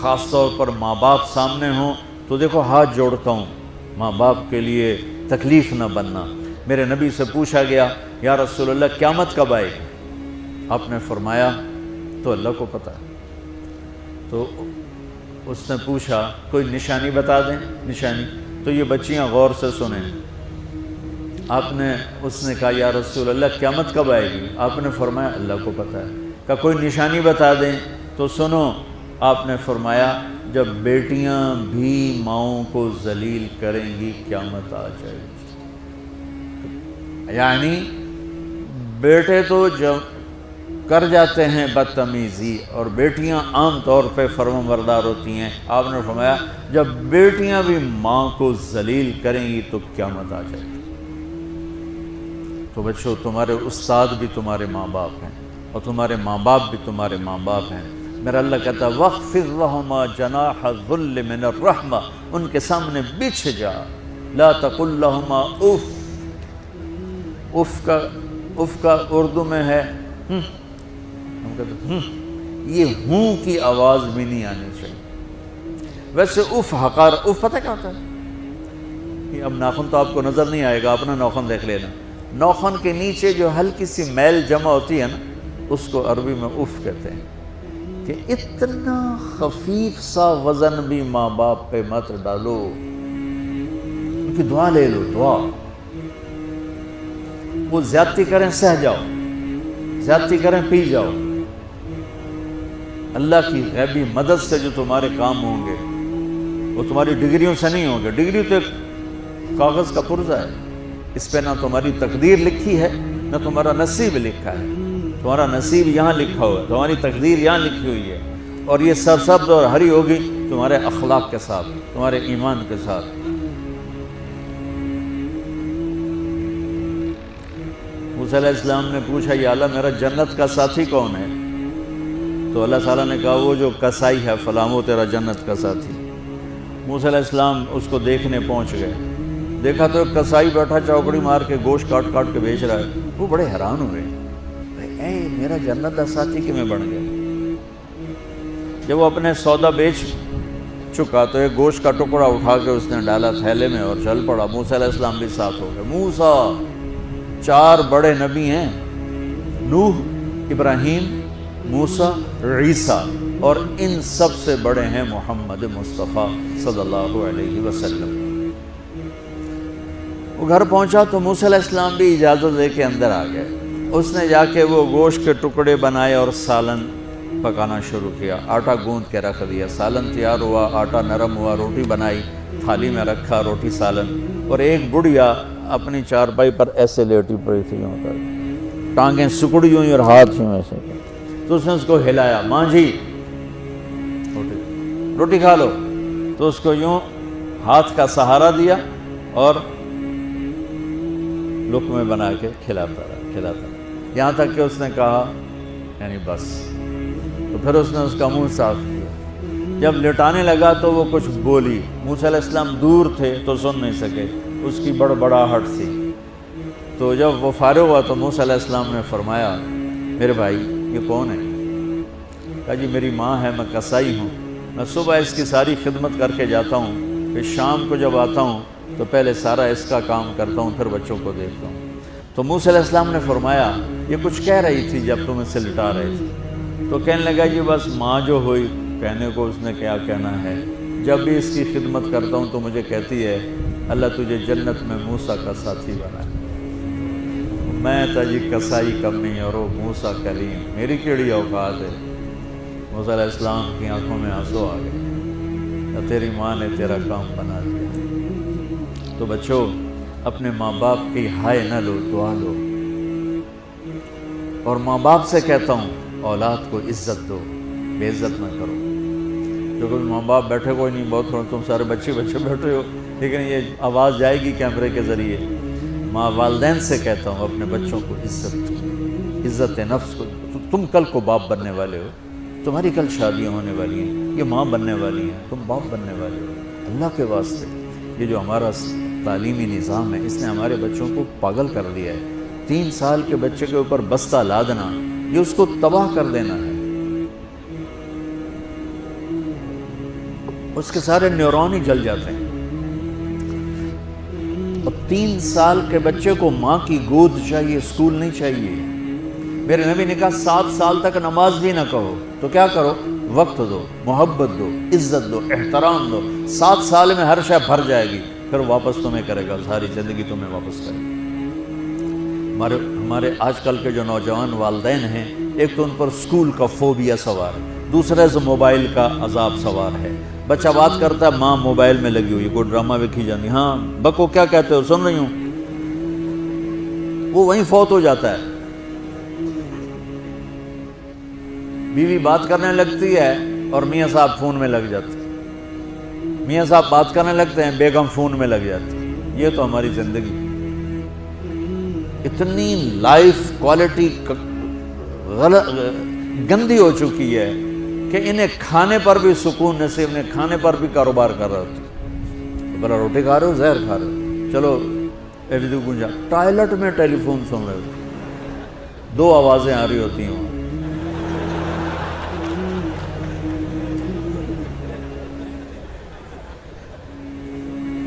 خاص طور پر ماں باپ سامنے ہوں تو دیکھو ہاتھ جوڑتا ہوں، ماں باپ کے لیے تکلیف نہ بننا۔ میرے نبی سے پوچھا گیا یا رسول اللہ قیامت کب آئے گی؟ آپ نے فرمایا تو اللہ کو پتہ ہے۔ تو اس نے پوچھا کوئی نشانی بتا دیں، نشانی؟ تو یہ بچیاں غور سے سنیں۔ اس نے کہا یا رسول اللہ قیامت کب آئے گی؟ آپ نے فرمایا اللہ کو پتہ ہے۔ کہا کوئی نشانی بتا دیں؟ تو سنو، آپ نے فرمایا جب بیٹیاں بھی ماؤں کو ذلیل کریں گی قیامت آ جائے گی۔ یعنی بیٹے تو جب کر جاتے ہیں بدتمیزی اور بیٹیاں عام طور پہ فرمانبردار ہوتی ہیں، آپ نے فرمایا جب بیٹیاں بھی ماں کو ذلیل کریں گی تو قیامت آ جائے گی۔ تو بچوں، تمہارے استاد بھی تمہارے ماں باپ ہیں اور تمہارے ماں باپ بھی تمہارے ماں باپ ہیں۔ میرا اللہ کہتا ہے وَاخْفِضْ لَهُمَا جَنَاحَ الذُّلِّ مِنَ الرَّحْمَةِ، ان کے سامنے بچھ جا، لا تقل لهما اف۔ اف کا اردو میں ہے ہم کہتے ہیں یہ ہوں کی آواز بھی نہیں آنی چاہیے۔ ویسے اف حقار، اف پتہ کیا ہوتا ہے؟ اب ناخن تو آپ کو نظر نہیں آئے گا، اپنا ناخن دیکھ لینا۔ ناخن کے نیچے جو ہلکی سی میل جمع ہوتی ہے نا، اس کو عربی میں اف کہتے ہیں۔ کہ اتنا خفیف سا وزن بھی ماں باپ پہ مت ڈالو، ان کی دعا لے لو، دعا۔ وہ زیادتی کریں سہ جاؤ، زیادتی کریں پی جاؤ۔ اللہ کی غیبی مدد سے جو تمہارے کام ہوں گے وہ تمہاری ڈگریوں سے نہیں ہوں گے۔ ڈگری تو ایک کاغذ کا پرزہ ہے، اس پہ نہ تمہاری تقدیر لکھی ہے نہ تمہارا نصیب لکھا ہے۔ تمہارا نصیب یہاں لکھا ہوا ہے، تمہاری تقدیر یہاں لکھی ہوئی ہے، اور یہ سرسبز اور ہری ہوگی تمہارے اخلاق کے ساتھ، تمہارے ایمان کے ساتھ۔ موسیٰ علیہ السلام نے پوچھا یا اللہ میرا جنت کا ساتھی کون ہے؟ تو اللہ تعالیٰ نے کہا وہ جو کسائی ہے فلاں وہ تیرا جنت کا ساتھی۔ موسیٰ علیہ السلام اس کو دیکھنے پہنچ گئے، دیکھا تو کسائی بیٹھا چوکڑی مار کے گوشت کاٹ کاٹ کے بیچ رہا ہے۔ وہ بڑے حیران ہوئے، اے میرا جنت کا ساتھی کیویں بن گیا؟ جب وہ اپنے سودا بیچ چکا تو ایک گوشت کا ٹکڑا اٹھا کے اس نے ڈالا تھیلے میں اور چل پڑا۔ موسیٰ علیہ السلام بھی ساتھ ہو گئے۔ موسیٰ 4 بڑے نبی ہیں، نوح، ابراہیم، موسیٰ، عیسیٰ، اور ان سب سے بڑے ہیں محمد مصطفیٰ صلی اللہ علیہ وسلم۔ وہ گھر پہنچا تو موسیٰ علیہ السلام بھی اجازت لے کے اندر آ گئے۔ اس نے جا کے وہ گوشت کے ٹکڑے بنائے اور سالن پکانا شروع کیا۔ آٹا گوندھ کے رکھ دیا، سالن تیار ہوا، آٹا نرم ہوا، روٹی بنائی، تھالی میں رکھا روٹی سالن، اور ایک بڑھیا اپنی چارپائی پر ایسے لیٹی پڑی تھی، یوں کر ٹانگیں سکڑی ہوئی اور ہاتھ یوں ایسے کر۔ تو اس نے اس کو ہلایا، ماں جی روٹی کھا لو۔ تو اس کو یوں ہاتھ کا سہارا دیا اور لقمے بنا کے کھلاتا رہا، یہاں تک کہ اس نے کہا یعنی بس۔ تو پھر اس نے اس کا منہ صاف کیا۔ جب لٹانے لگا تو وہ کچھ بولی۔ موسیٰ علیہ السلام دور تھے تو سن نہیں سکے، اس کی بڑبڑاہٹ تھی۔ تو جب وہ فارغ ہوا تو موسیٰ علیہ السلام نے فرمایا میرے بھائی یہ کون ہے؟ کہا جی میری ماں ہے، میں کسائی ہوں، میں صبح اس کی ساری خدمت کر کے جاتا ہوں، پھر شام کو جب آتا ہوں تو پہلے سارا اس کا کام کرتا ہوں، پھر بچوں کو دیکھتا ہوں۔ تو موسیٰ علیہ السلام نے فرمایا یہ کچھ کہہ رہی تھی جب تم اسے لٹا رہے تھے؟ تو کہنے لگا جی بس ماں جو ہوئی، کہنے کو اس نے کیا کہنا ہے، جب بھی اس کی خدمت کرتا ہوں تو مجھے کہتی ہے اللہ تجھے جنت میں موسیٰ کا ساتھی بنائے۔ میں تا جی کسائی کمی اور وہ موسیٰ کلیم، میری کیڑی اوقات ہے؟ موسیٰ علیہ السلام کی آنکھوں میں آنسو آ گئے، تیری ماں نے تیرا کام بنا دیا۔ تو بچوں اپنے ماں باپ کی ہائے نہ لو، دعا لو۔ اور ماں باپ سے کہتا ہوں اولاد کو عزت دو، بے عزت نہ کرو۔ جو کبھی ماں باپ بیٹھے کوئی نہیں، بہت تم سارے بچے بیٹھے ہو، لیکن یہ آواز جائے گی کیمرے کے ذریعے۔ ماں والدین سے کہتا ہوں اپنے بچوں کو عزت دو، عزت نفس کو۔ تم کل کو باپ بننے والے ہو، تمہاری کل شادیاں ہونے والی ہیں، یہ ماں بننے والی ہیں، تم باپ بننے والے ہو۔ اللہ کے واسطے یہ جو ہمارا تعلیمی نظام ہے اس نے ہمارے بچوں کو پاگل کر دیا ہے۔ 3 سال کے بچے کے اوپر بستہ لادنا، یہ اس کو تباہ کر دینا ہے۔ اس کے سارے نیورون ہی جل جاتے ہیں. اور 3 سال کے بچے کو ماں کی گود چاہیے، اسکول نہیں چاہیے. میرے نبی نے کہا 7 سال تک نماز بھی نہ کہو. تو کیا کرو؟ وقت دو، محبت دو، عزت دو، احترام دو. 7 سال میں ہر شے بھر جائے گی، پھر واپس تمہیں کرے گا، ساری زندگی تمہیں واپس کرے گا. ہمارے آج کل کے جو نوجوان والدین ہیں، ایک تو ان پر اسکول کا فوبیا سوار ہے، دوسرے سے موبائل کا عذاب سوار ہے. بچہ بات کرتا ہے، ماں موبائل میں لگی ہوئی، کوئی ڈرامہ ویکھی جاتی، ہاں بکو کیا کہتے ہو، سن رہی ہوں. وہ وہیں فوت ہو جاتا ہے. بیوی بات کرنے لگتی ہے اور میاں صاحب فون میں لگ جاتے ہیں. میاں صاحب بات کرنے لگتے ہیں، بیگم فون میں لگ جاتی ہے. یہ تو ہماری زندگی. اتنی لائف کوالٹی گندی ہو چکی ہے کہ انہیں کھانے پر بھی سکون نصیب نہیں، کھانے پر بھی کاروبار کر رہے ہوتے. بلا روٹی کھا رہے ہو، زہر کھا رہے ہو، چلو ایڈیو گنجا. ٹوائلٹ میں ٹیلی فون سن رہے ہوتے، 2 آوازیں آ رہی ہوتی ہیں.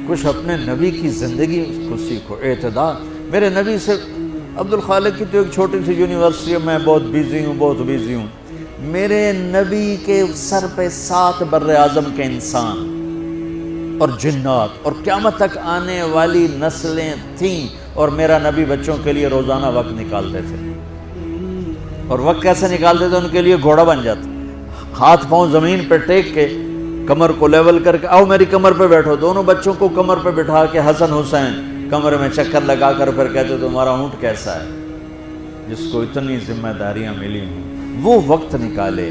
کچھ اپنے نبی کی زندگی کو سیکھو، اعتدال. میرے نبی سے عبد الخالق کی تو ایک چھوٹی سی یونیورسٹی ہے، میں بہت بیزی ہوں. میرے نبی کے سر پہ 7 بر اعظم کے انسان اور جنات اور قیامت تک آنے والی نسلیں تھیں، اور میرا نبی بچوں کے لیے روزانہ وقت نکالتے تھے. اور وقت کیسے نکالتے تھے؟ ان کے لیے گھوڑا بن جاتا، ہاتھ پاؤں زمین پہ ٹیک کے، کمر کو لیول کر کے، آؤ میری کمر پہ بیٹھو. دونوں بچوں کو کمر پہ بٹھا کے حسن حسین کمر میں چکر لگا کر پھر کہتے تمہارا اونٹ کیسا ہے، جس کو اتنی ذمہ داریاں ملی ہیں. وہ وقت نکالے.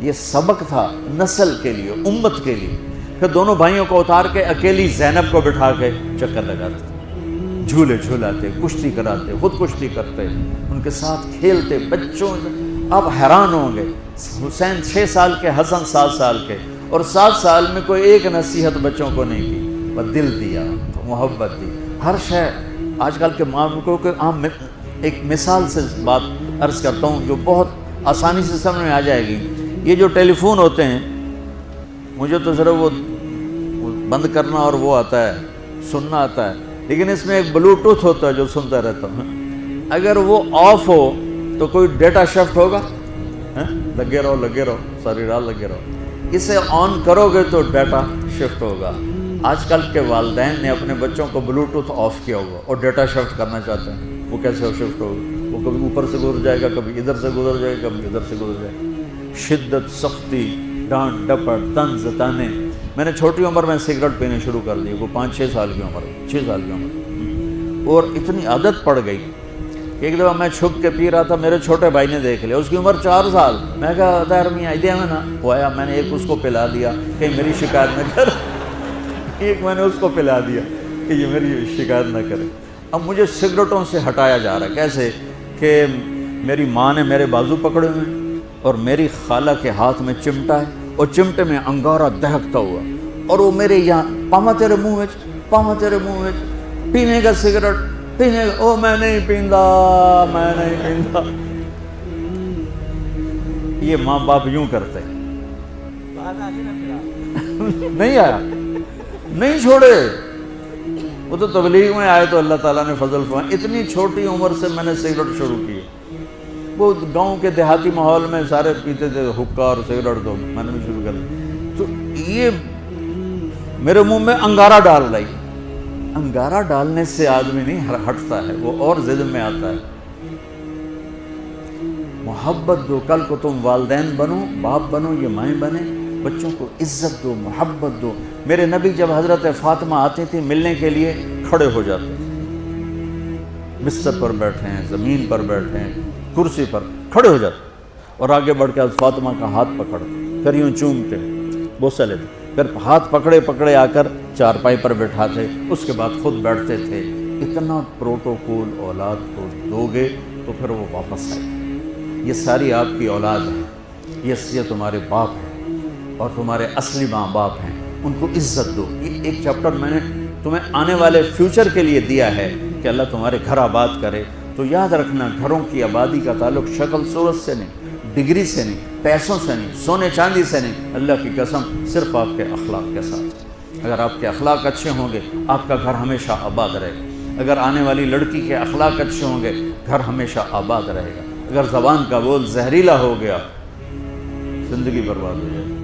یہ سبق تھا نسل کے لیے، امت کے لیے. پھر دونوں بھائیوں کو اتار کے اکیلی زینب کو بٹھا کے چکر لگاتے، جھولے جھولاتے، کشتی کراتے، خود کشتی کرتے، ان کے ساتھ کھیلتے. بچوں آپ حیران ہوں گے، حسین 6 سال کے، حسن 7 سال کے، اور 7 سال میں کوئی ایک نصیحت بچوں کو نہیں کی، بس دل دیا، محبت دی. ہر شے آج کل کے ماں کو عام ایک مثال سے بات عرض کرتا ہوں جو بہت آسانی سے سمجھ میں آ جائے گی. یہ جو ٹیلی فون ہوتے ہیں، مجھے تو صرف وہ بند کرنا اور وہ آتا ہے، سننا آتا ہے، لیکن اس میں ایک بلوٹوتھ ہوتا ہے جو سنتا رہتا ہوں. اگر وہ آف ہو تو کوئی ڈیٹا شفٹ ہوگا؟ لگے رہو ساری رات لگے رہو. اسے آن کرو گے تو ڈیٹا شفٹ ہوگا. آج کل کے والدین نے اپنے بچوں کو بلوٹوتھ آف کیا ہوا اور ڈیٹا شفٹ کرنا چاہتے ہیں. وہ کیسے شفٹ ہوگا؟ وہ کبھی اوپر سے گزر جائے گا، کبھی ادھر سے گزر جائے گا، کبھی ادھر سے گزر جائے گا. شدت، سختی، ڈانٹ ڈپٹ، طنز تانے. میں نے چھوٹی عمر میں سگریٹ پینے شروع کر دی، وہ 5-6 سال کی عمر، 6 سال کی عمر، اور اتنی عادت پڑ گئی کہ ایک دفعہ میں چھپ کے پی رہا تھا. میرے چھوٹے بھائی نے دیکھ لیا، اس کی عمر 4 سال. میں کہا دار میاں آئیدیا میں نا وہ آیا، میں نے ایک اس کو پلا دیا کہ میری شکایت نہ کر. ایک میں نے اس کو پلا دیا کہ یہ میری شکایت نہ کرے. اب مجھے سگریٹوں سے ہٹایا جا رہا ہے. کیسے کہ میری ماں نے میرے بازو پکڑے ہوئے ہیں اور میری خالہ کے ہاتھ میں چمٹا ہے اور چمٹے میں انگارہ دہکتا ہوا، اور وہ میرے یہاں پاما تیرے منہ میں پینے کا سگریٹ پینے کا. او میں نہیں پیندا. یہ ماں باپ یوں کرتے. نہیں آیا، نہیں چھوڑے. وہ تو تبلیغ میں آئے تو اللہ تعالیٰ نے فضل فرمایا. اتنی چھوٹی عمر سے میں نے سگریٹ شروع کی. وہ گاؤں کے دیہاتی ماحول میں سارے پیتے تھے حکا اور سگریٹ، تو میں نے بھی شروع کر دی. تو یہ میرے منہ میں انگارہ ڈال رہی. انگارہ ڈالنے سے آدمی نہیں ہٹتا ہے، وہ اور ضد میں آتا ہے. محبت دو. کل کو تم والدین بنو، باپ بنو، یہ مائیں بنے، بچوں کو عزت دو، محبت دو. میرے نبی جب حضرت فاطمہ آتی تھی ملنے کے لیے، کھڑے ہو جاتے تھے. بستر پر بیٹھے ہیں، زمین پر بیٹھے ہیں، کرسی پر کھڑے ہو جاتے، اور آگے بڑھ کے فاطمہ کا ہاتھ پکڑتے، پھر یوں چومتے، بوسہ لیتے، پھر ہاتھ پکڑے آ کر چارپائی پر بٹھاتے، اس کے بعد خود بیٹھتے تھے. اتنا پروٹوکول اولاد کو دو گے تو پھر وہ واپس آئے. یہ ساری آپ کی اولاد ہے، یہ تمہارے باپ ہیں اور تمہارے اصلی ماں باپ ہیں. ان کو عزت دو. یہ ایک چیپٹر میں نے تمہیں آنے والے فیوچر کے لیے دیا ہے کہ اللہ تمہارے گھر آباد کرے. تو یاد رکھنا، گھروں کی آبادی کا تعلق شکل صورت سے نہیں، ڈگری سے نہیں، پیسوں سے نہیں، سونے چاندی سے نہیں، اللہ کی قسم صرف آپ کے اخلاق کے ساتھ۔ اگر آپ کے اخلاق اچھے ہوں گے آپ کا گھر ہمیشہ آباد رہے گا۔ اگر آنے والی لڑکی کے اخلاق اچھے ہوں گے گھر ہمیشہ آباد رہے گا۔ اگر زبان کا بول زہریلا ہو گیا زندگی برباد ہو جائے گی۔